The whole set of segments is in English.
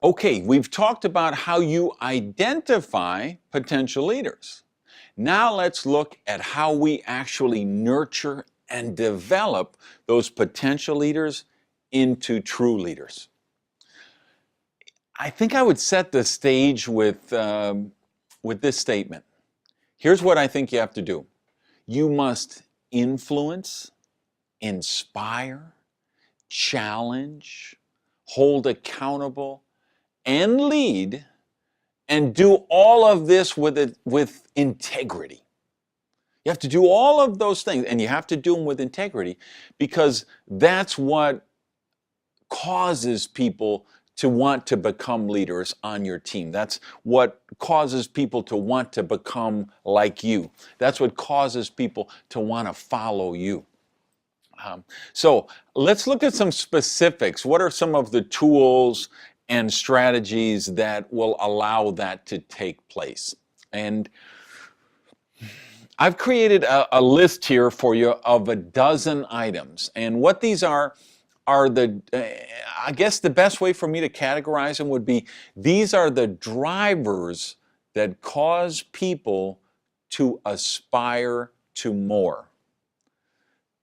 Okay, we've talked about how you identify potential leaders. Now let's look at how we actually nurture and develop those potential leaders into true leaders. I think I would set the stage with this statement. Here's what I think you have to do. You must influence, inspire, challenge, hold accountable, and lead, and do all of this with integrity. You have to do all of those things, and you have to do them with integrity, because that's what causes people to want to become leaders on your team. That's what causes people to want to become like you. That's what causes people to want to follow you. So let's look at some specifics. What are some of the tools and strategies that will allow that to take place? And I've created a list here for you of a dozen items. And what these are I guess the best way for me to categorize them would be, these are the drivers that cause people to aspire to more.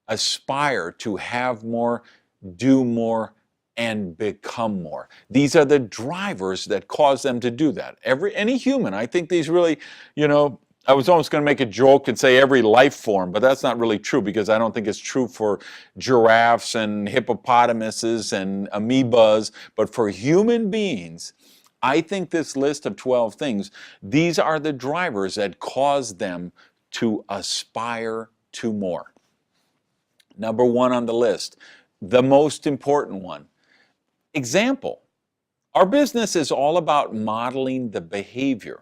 Aspire to have more, do more, and become more. These are the drivers that cause them to do that. Any human, I think these really, I was almost going to make a joke and say every life form, but that's not really true, because I don't think it's true for giraffes and hippopotamuses and amoebas. But for human beings, I think this list of 12 things, these are the drivers that cause them to aspire to more. Number one on the list, the most important one, example. Our business is all about modeling the behavior,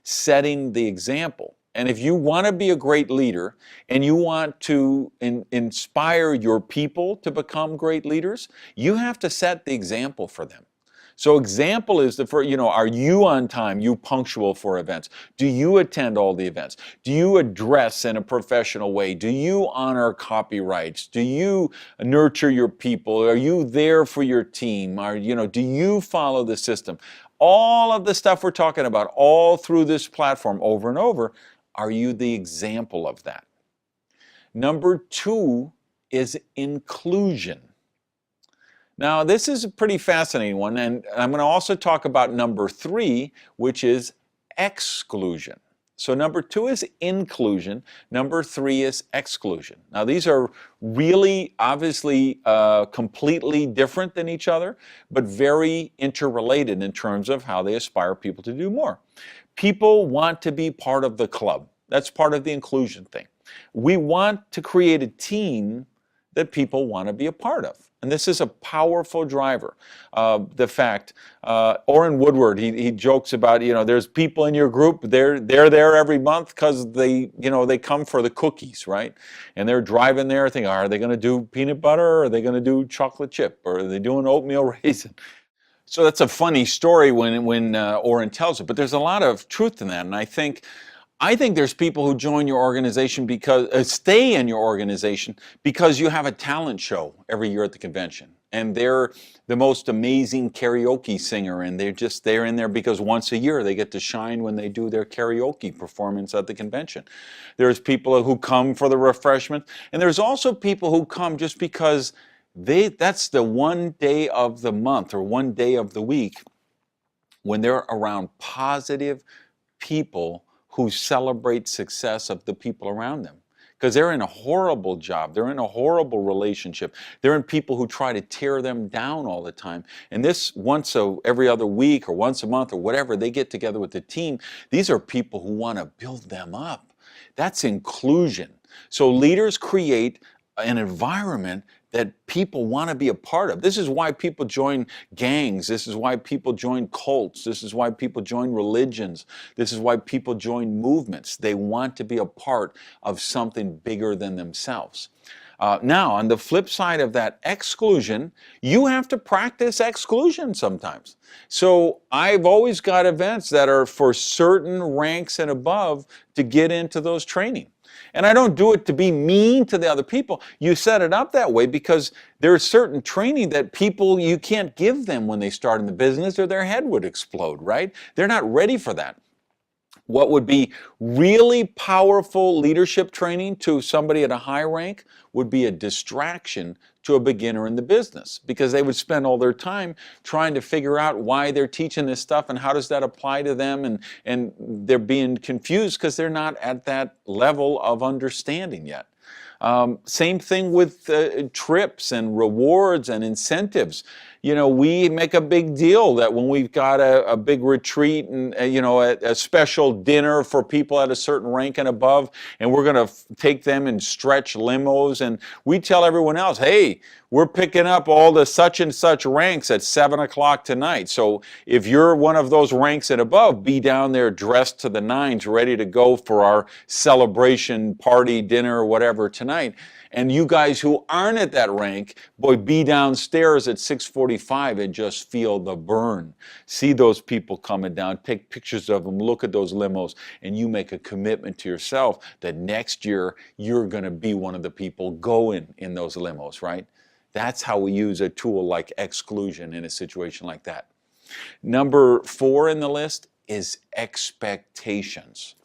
setting the example. And if you want to be a great leader and you want to inspire your people to become great leaders, you have to set the example for them. So example is are you on time, you punctual for events? Do you attend all the events? Do you address in a professional way? Do you honor copyrights? Do you nurture your people? Are you there for your team? Do you follow the system? All of the stuff we're talking about all through this platform over and over, are you the example of that? Number two is inclusion. Now, this is a pretty fascinating one, and I'm going to also talk about number three, which is exclusion. So number two is inclusion, number three is exclusion. Now, these are really obviously completely different than each other, but very interrelated in terms of how they aspire people to do more. People want to be part of the club. That's part of the inclusion thing. We want to create a team that people want to be a part of. And this is a powerful driver. The fact, Orrin Woodward, he jokes about, there's people in your group, they're there every month because they come for the cookies, right? And they're driving there thinking, are they going to do peanut butter, or are they going to do chocolate chip, or are they doing oatmeal raisin? So that's a funny story when Orrin tells it, but there's a lot of truth in that. And I think there's people who join your organization stay in your organization because you have a talent show every year at the convention. And they're the most amazing karaoke singer, and they're in there because once a year they get to shine when they do their karaoke performance at the convention. There's people who come for the refreshment, and there's also people who come just because that's the one day of the month or one day of the week when they're around positive people who celebrate success of the people around them. Because they're in a horrible job, they're in a horrible relationship, they're in people who try to tear them down all the time. And this every other week or once a month or whatever, they get together with the team. These are people who want to build them up. That's inclusion. So leaders create an environment that people want to be a part of. This is why people join gangs. This is why people join cults. This is why people join religions. This is why people join movements. They want to be a part of something bigger than themselves. Now, on the flip side of that exclusion, you have to practice exclusion sometimes. So I've always got events that are for certain ranks and above to get into those training. And I don't do it to be mean to the other people. You set it up that way because there's certain training that people, you can't give them when they start in the business or their head would explode, right? They're not ready for that. What would be really powerful leadership training to somebody at a high rank would be a distraction to a beginner in the business, because they would spend all their time trying to figure out why they're teaching this stuff and how does that apply to them, and they're being confused because they're not at that level of understanding yet. Same thing with trips and rewards and incentives. You know, we make a big deal that when we've got a big retreat and, you know, a special dinner for people at a certain rank and above, and we're going to take them in stretch limos, and we tell everyone else, hey, we're picking up all the such and such ranks at 7 o'clock tonight. So if you're one of those ranks and above, be down there dressed to the nines, ready to go for our celebration, party, dinner, or whatever tonight. And you guys who aren't at that rank, boy, be downstairs at 6:45 and just feel the burn. See those people coming down, take pictures of them, look at those limos, and you make a commitment to yourself that next year you're going to be one of the people going in those limos, right? That's how we use a tool like exclusion in a situation like that. Number 4 in the list is expectations.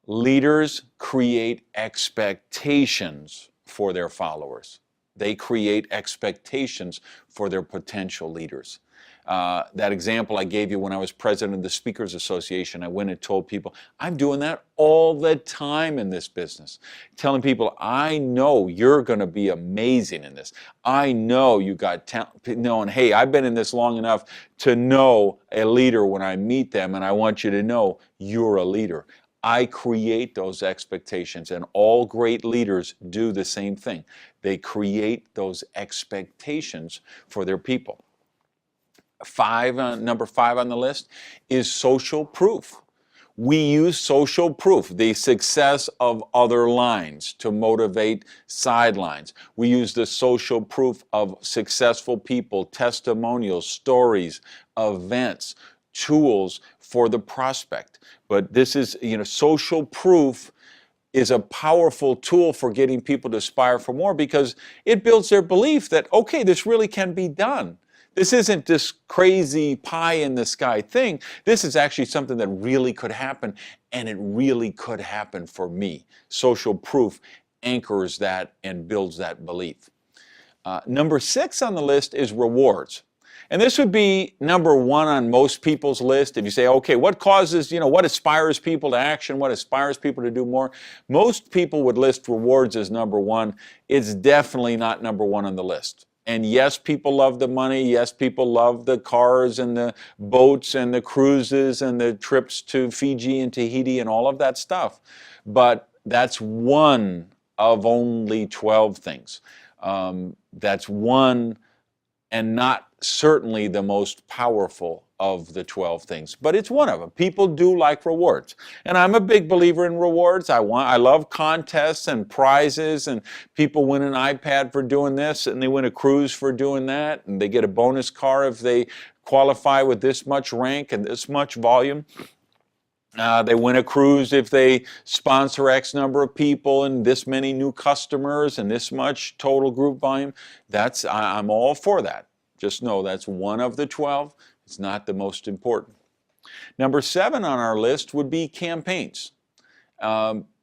Leaders create expectations for their followers. They create expectations for their potential leaders. That example I gave you when I was president of the Speakers Association, I went and told people, I'm doing that all the time in this business. Telling people, I know you're going to be amazing in this. I know you got talent. Knowing, hey, I've been in this long enough to know a leader when I meet them, and I want you to know you're a leader. I create those expectations, and all great leaders do the same thing. They create those expectations for their people. Number 5 on the list is social proof. We use social proof, the success of other lines, to motivate sidelines. We use the social proof of successful people, testimonials, stories, events, tools for the prospect. But this is, social proof is a powerful tool for getting people to aspire for more, because it builds their belief that, okay, this really can be done. This isn't this crazy pie in the sky thing. This is actually something that really could happen, and it really could happen for me. Social proof anchors that and builds that belief. Number 6 on the list is rewards. And this would be number 1 on most people's list. If you say, okay, what causes, what inspires people to action? What inspires people to do more? Most people would list rewards as number 1. It's definitely not number 1 on the list. And yes, people love the money. Yes, people love the cars and the boats and the cruises and the trips to Fiji and Tahiti and all of that stuff. But that's one of only 12 things. That's one, and not certainly the most powerful of the 12 things, but it's one of them. People do like rewards, and I'm a big believer in rewards. I love contests and prizes, and people win an iPad for doing this, and they win a cruise for doing that, and they get a bonus car if they qualify with this much rank and this much volume. They win a cruise if they sponsor X number of people and this many new customers and this much total group volume. I'm all for that. Just know that's one of the 12. It's not the most important. Number 7 on our list would be campaigns.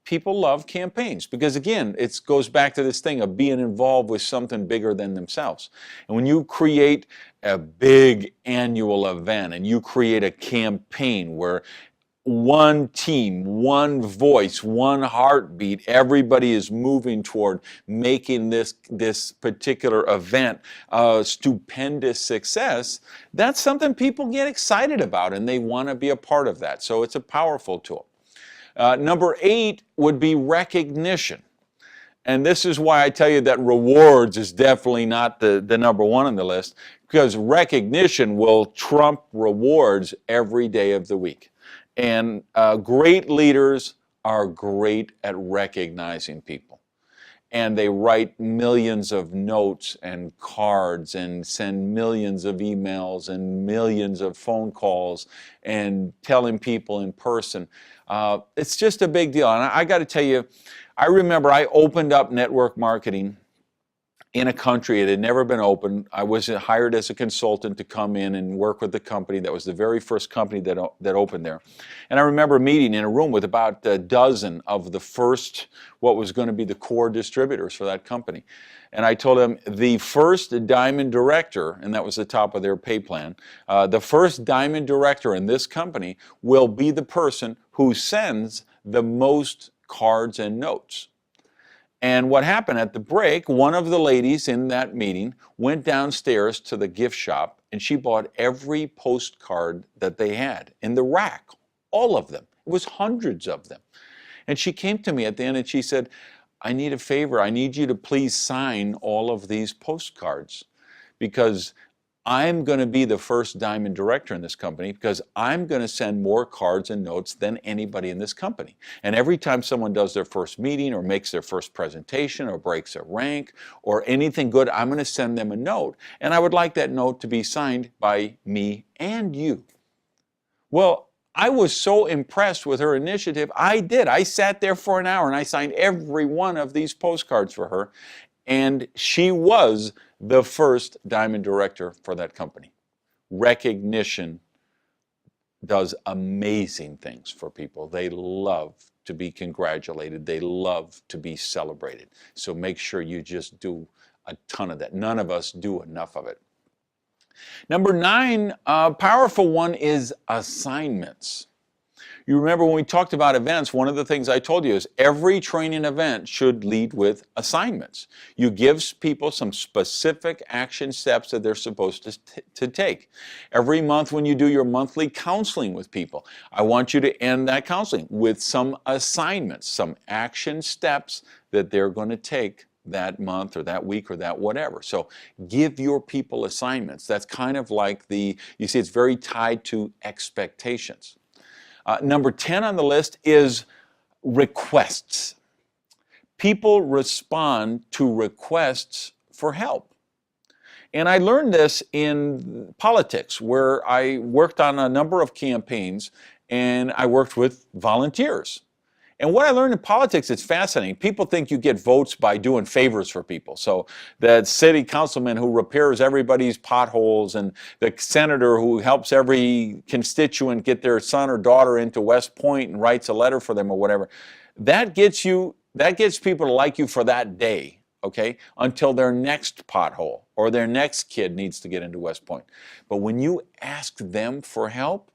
People love campaigns because, again, it goes back to this thing of being involved with something bigger than themselves. And when you create a big annual event and you create a campaign where one team, one voice, one heartbeat, everybody is moving toward making this particular event a stupendous success, that's something people get excited about and they want to be a part of that. So it's a powerful tool. Number 8 would be recognition. And this is why I tell you that rewards is definitely not the number 1 on the list, because recognition will trump rewards every day of the week. And great leaders are great at recognizing people. and they write millions of notes and cards and send millions of emails and millions of phone calls and telling people in person. It's just a big deal. And I got to tell you, I remember I opened up network marketing in a country it had never been open. I was hired as a consultant to come in and work with the company. That was the very first company that opened there. And I remember meeting in a room with about a dozen of the first, what was going to be the core distributors for that company. And I told them the first diamond director, and that was the top of their pay plan, the first diamond director in this company will be the person who sends the most cards and notes. And what happened at the break, one of the ladies in that meeting went downstairs to the gift shop and she bought every postcard that they had in the rack, all of them. It was hundreds of them. And she came to me at the end and she said, I need a favor. I need you to please sign all of these postcards because I'm going to be the first diamond director in this company because I'm going to send more cards and notes than anybody in this company. And every time someone does their first meeting or makes their first presentation or breaks a rank or anything good, I'm going to send them a note. And I would like that note to be signed by me and you. Well, I was so impressed with her initiative. I did. I sat there for an hour and I signed every one of these postcards for her. And she was the first diamond director for that company. Recognition does amazing things for people. They love to be congratulated. They love to be celebrated. So make sure you just do a ton of that. None of us do enough of it. Number 9, powerful one is assignments. You remember when we talked about events, one of the things I told you is every training event should lead with assignments. You give people some specific action steps that they're supposed to take. Every month when you do your monthly counseling with people, I want you to end that counseling with some assignments, some action steps that they're going to take that month or that week or that whatever. So give your people assignments. That's kind of like you see, it's very tied to expectations. Number 10 on the list is requests. People respond to requests for help. And I learned this in politics, where I worked on a number of campaigns and I worked with volunteers. And what I learned in politics, it's fascinating. People think you get votes by doing favors for people. So that city councilman who repairs everybody's potholes and the senator who helps every constituent get their son or daughter into West Point and writes a letter for them or whatever, that gets people to like you for that day, okay, until their next pothole or their next kid needs to get into West Point. But when you ask them for help,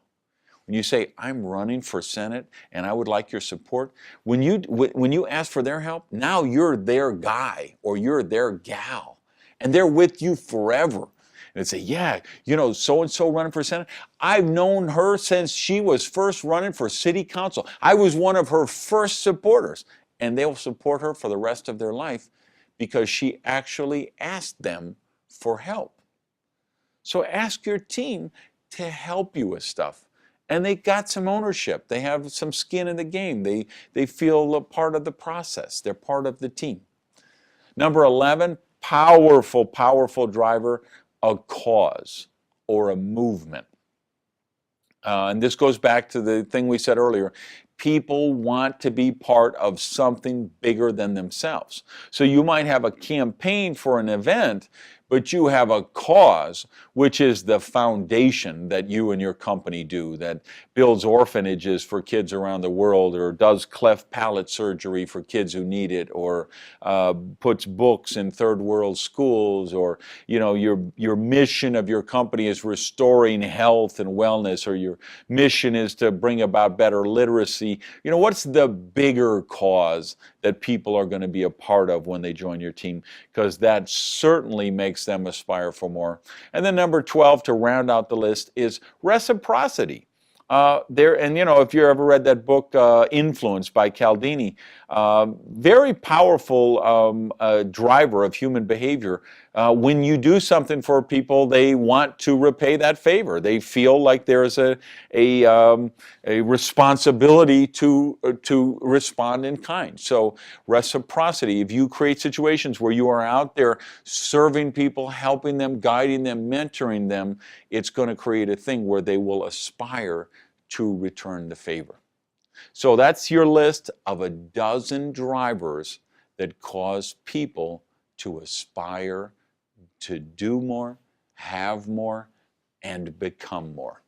when you say, I'm running for Senate and I would like your support, when you ask for their help, now you're their guy or you're their gal and they're with you forever. And they say, yeah, you know, so-and-so running for Senate. I've known her since she was first running for city council. I was one of her first supporters. And they'll support her for the rest of their life because she actually asked them for help. So ask your team to help you with stuff. And they got some ownership. They have some skin in the game. They feel a part of the process. They're part of the team. Number 11, powerful, powerful driver, a cause or a movement. And this goes back to the thing we said earlier. People want to be part of something bigger than themselves. So you might have a campaign for an event, but you have a cause, which is the foundation that you and your company do, that builds orphanages for kids around the world, or does cleft palate surgery for kids who need it, or puts books in third world schools, or you know, your mission of your company is restoring health and wellness, or your mission is to bring about better literacy. You know, what's the bigger cause that people are going to be a part of when they join your team? Because that certainly makes them aspire for more. And then number 12, to round out the list, is reciprocity. And you know, if you ever read that book, Influence by Cialdini, very powerful driver of human behavior. When you do something for people, they want to repay that favor. They feel like there's a responsibility to respond in kind. So reciprocity. If you create situations where you are out there serving people, helping them, guiding them, mentoring them, it's going to create a thing where they will aspire to return the favor. So that's your list of a dozen drivers that cause people to aspire to do more, have more, and become more.